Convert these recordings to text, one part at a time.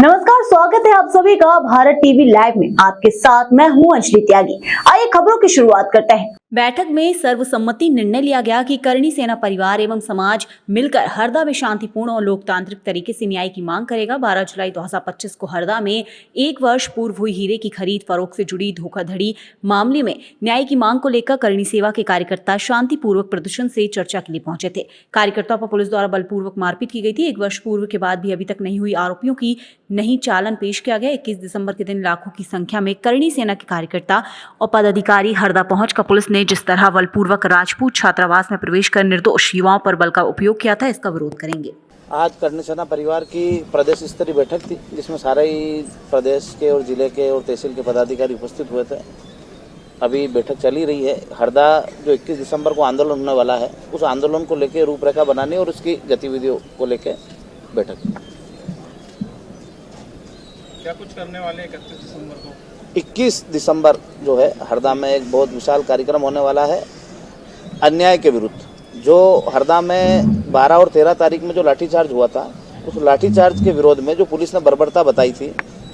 नमस्कार, स्वागत है आप सभी का भारत टीवी लाइव में। आपके साथ मैं हूं अंजलि त्यागी। आइए खबरों की शुरुआत करते हैं। बैठक में सर्वसम्मति निर्णय लिया गया कि करणी सेना परिवार एवं समाज मिलकर हरदा में शांतिपूर्ण और लोकतांत्रिक तरीके से न्याय की मांग करेगा। 12 जुलाई 2025 को हरदा में 1 वर्ष पूर्व हुई हीरे की खरीद फरोख्त से जुड़ी धोखाधड़ी मामले में न्याय की मांग को लेकर करणी सेवा के कार्यकर्ता शांतिपूर्वक प्रदर्शन से चर्चा के लिए पहुंचे थे। कार्यकर्ताओं पर पुलिस द्वारा बलपूर्वक मारपीट की गई थी। 1 वर्ष पूर्व के बाद भी अभी तक नहीं हुई आरोपियों की नहीं चालन पेश किया गया। 21 दिसंबर के दिन लाखों की संख्या में करणी सेना के कार्यकर्ता और पदाधिकारी हरदा पहुंचकर पुलिस ने जिस तरह बलपूर्वक राजपूत छात्रावास में प्रवेश कर निर्दोष युवाओं पर बल का उपयोग किया था, इसका विरोध करेंगे। आज करणी सेना परिवार की प्रदेश स्तरीय बैठक थी, जिसमें सारे ही प्रदेश के और जिले के और तहसील के पदाधिकारी उपस्थित हुए थे। अभी बैठक चल ही रही है। हरदा जो 21 दिसंबर को आंदोलन होने वाला है, उस आंदोलन को लेकर रूपरेखा बनाने और उसकी गतिविधियों को लेकर बैठक। क्या कुछ करने वाले 31 दिसंबर को? 21 दिसंबर जो है हरदा में एक बहुत विशाल कार्यक्रम होने वाला है अन्याय के विरुद्ध। जो हरदा में 12 और 13 तारीख में जो लाठीचार्ज हुआ था, उस लाठीचार्ज के विरोध में जो पुलिस ने बर्बरता बताई थी,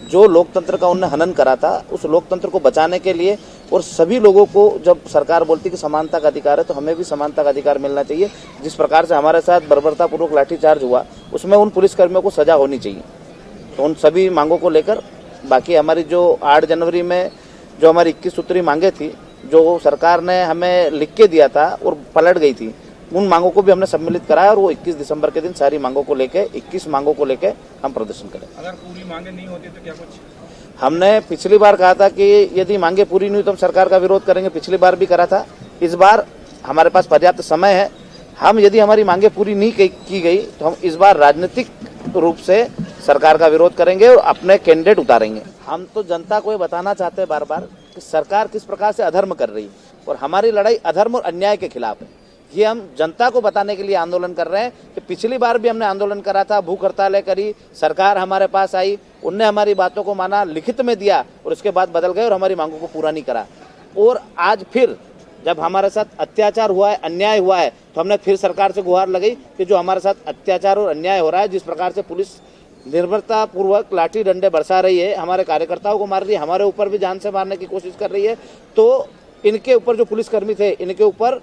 जो लोकतंत्र का उन्हें हनन करा था, उस लोकतंत्र को बचाने के लिए और सभी लोगों को जब सरकार बोलती कि समानता का अधिकार है, तो हमें भी समानता का अधिकार मिलना चाहिए। जिस प्रकार से हमारे साथ बर्बरतापूर्वक लाठीचार्ज हुआ, उसमें उन पुलिसकर्मियों को सजा होनी चाहिए। तो उन सभी मांगों को लेकर बाकी हमारी जो 8 जनवरी में जो हमारी 21 सूत्री मांगे थी, जो सरकार ने हमें लिख के दिया था और पलट गई थी, उन मांगों को भी हमने सम्मिलित कराया और वो 21 दिसंबर के दिन सारी मांगों को लेके 21 मांगों को लेके हम प्रदर्शन करें। अगर पूरी मांगे नहीं होती तो क्या कुछ? हमने पिछली बार कहा था कि यदि मांगे पूरी नहीं हुई तो हम सरकार का विरोध करेंगे। पिछली बार भी करा था। इस बार हमारे पास पर्याप्त समय है। हम यदि हमारी मांगे पूरी नहीं की गई तो हम इस बार राजनीतिक रूप से सरकार का विरोध करेंगे और अपने कैंडिडेट उतारेंगे। हम तो जनता को ये बताना चाहते हैं बार बार कि सरकार किस प्रकार से अधर्म कर रही है और हमारी लड़ाई अधर्म और अन्याय के खिलाफ है। ये हम जनता को बताने के लिए आंदोलन कर रहे हैं कि पिछली बार भी हमने आंदोलन करा था, भूख हड़तालें करी, सरकार हमारे पास आई, उनने हमारी बातों को माना, लिखित में दिया और उसके बाद बदल गए और हमारी मांगों को पूरा नहीं करा। और आज फिर जब हमारे साथ अत्याचार हुआ है, अन्याय हुआ है, तो हमने फिर सरकार से गुहार लगाई कि जो हमारे साथ अत्याचार और अन्याय हो रहा है, जिस प्रकार से पुलिस निर्भरतापूर्वक लाठी डंडे बरसा रही है, हमारे कार्यकर्ताओं को मार रही है, हमारे ऊपर भी जान से मारने की कोशिश कर रही है, तो इनके ऊपर जो पुलिसकर्मी थे, इनके ऊपर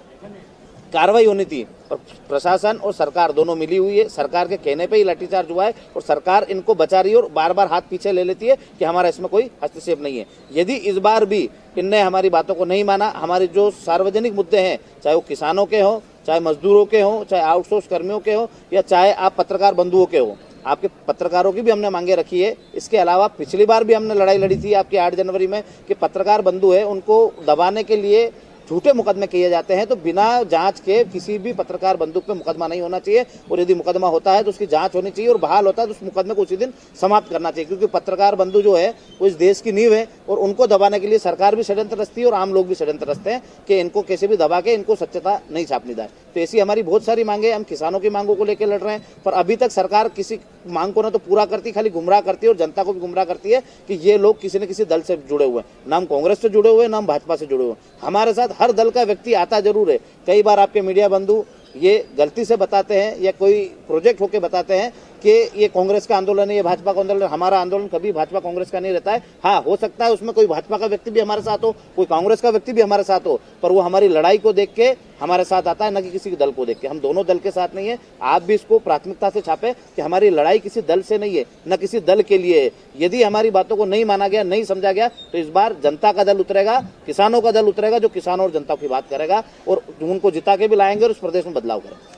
कार्रवाई होनी थी। और प्रशासन और सरकार दोनों मिली हुई है। सरकार के कहने पे ही लाठीचार्ज हुआ है और सरकार इनको बचा रही है और बार बार हाथ पीछे ले लेती है कि हमारा इसमें कोई हस्तक्षेप नहीं है। यदि इस बार भी इनने हमारी बातों को नहीं माना, हमारे जो सार्वजनिक मुद्दे हैं, चाहे वो किसानों के हों, चाहे मजदूरों के हों, चाहे आउटसोर्स कर्मियों के हों, या चाहे आप पत्रकार बंधुओं के हों, आपके पत्रकारों की भी हमने मांगे रखी है। इसके अलावा पिछली बार भी हमने लड़ाई लड़ी थी आपकी 8 जनवरी में कि पत्रकार बंधु है, उनको दबाने के लिए झूठे मुकदमे किए जाते हैं, तो बिना जांच के किसी भी पत्रकार बंदूक पे मुकदमा नहीं होना चाहिए और यदि मुकदमा होता है तो उसकी जांच होनी चाहिए और बहाल होता है तो उस मुकदमे को उसी दिन समाप्त करना चाहिए। क्योंकि पत्रकार बंधु जो है वो इस देश की नींव है और उनको दबाने के लिए सरकार भी षड्यंत्र रचती है और आम लोग भी षड्यंत्र रचते हैं कि इनको कैसे भी दबा के इनको सत्यता नहीं छापनी जाए। तो ऐसी हमारी बहुत सारी मांगे, हम किसानों की मांगों को लेकर लड़ रहे हैं, पर अभी तक सरकार किसी मांग को ना तो पूरा करती, खाली गुमराह करती है और जनता को भी गुमराह करती है कि ये लोग किसी न किसी दल से जुड़े हुए हैं। ना हम कांग्रेस से जुड़े हुए हैं, ना हम भाजपा से जुड़े हुए हैं। हमारे साथ हर दल का व्यक्ति आता जरूर है। कई बार आपके मीडिया बंधु ये गलती से बताते हैं या कोई प्रोजेक्ट होके बताते हैं कि ये कांग्रेस का आंदोलन है, ये भाजपा का आंदोलन है। हमारा आंदोलन कभी भाजपा कांग्रेस का नहीं रहता है। हाँ, हो सकता है उसमें कोई भाजपा का व्यक्ति भी हमारे साथ हो, कोई कांग्रेस का व्यक्ति भी हमारे साथ हो, पर वो हमारी लड़ाई को देख के हमारे साथ आता है, न कि किसी दल को देख के। हम दोनों दल के साथ नहीं है। आप भी इसको प्राथमिकता से छापे कि हमारी लड़ाई किसी दल से नहीं है, न किसी दल के लिए है। यदि हमारी बातों को नहीं माना गया, नहीं समझा गया, तो इस बार जनता का दल उतरेगा, किसानों का दल उतरेगा, जो किसानों और जनता की बात करेगा और उनको जिता के भी लाएंगे और उस प्रदेश में बदलाव करेंगे।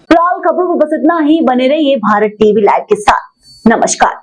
फिलहाल खबरों में बस इतना ही। बने रहिए भारत टीवी लाइव के साथ। नमस्कार।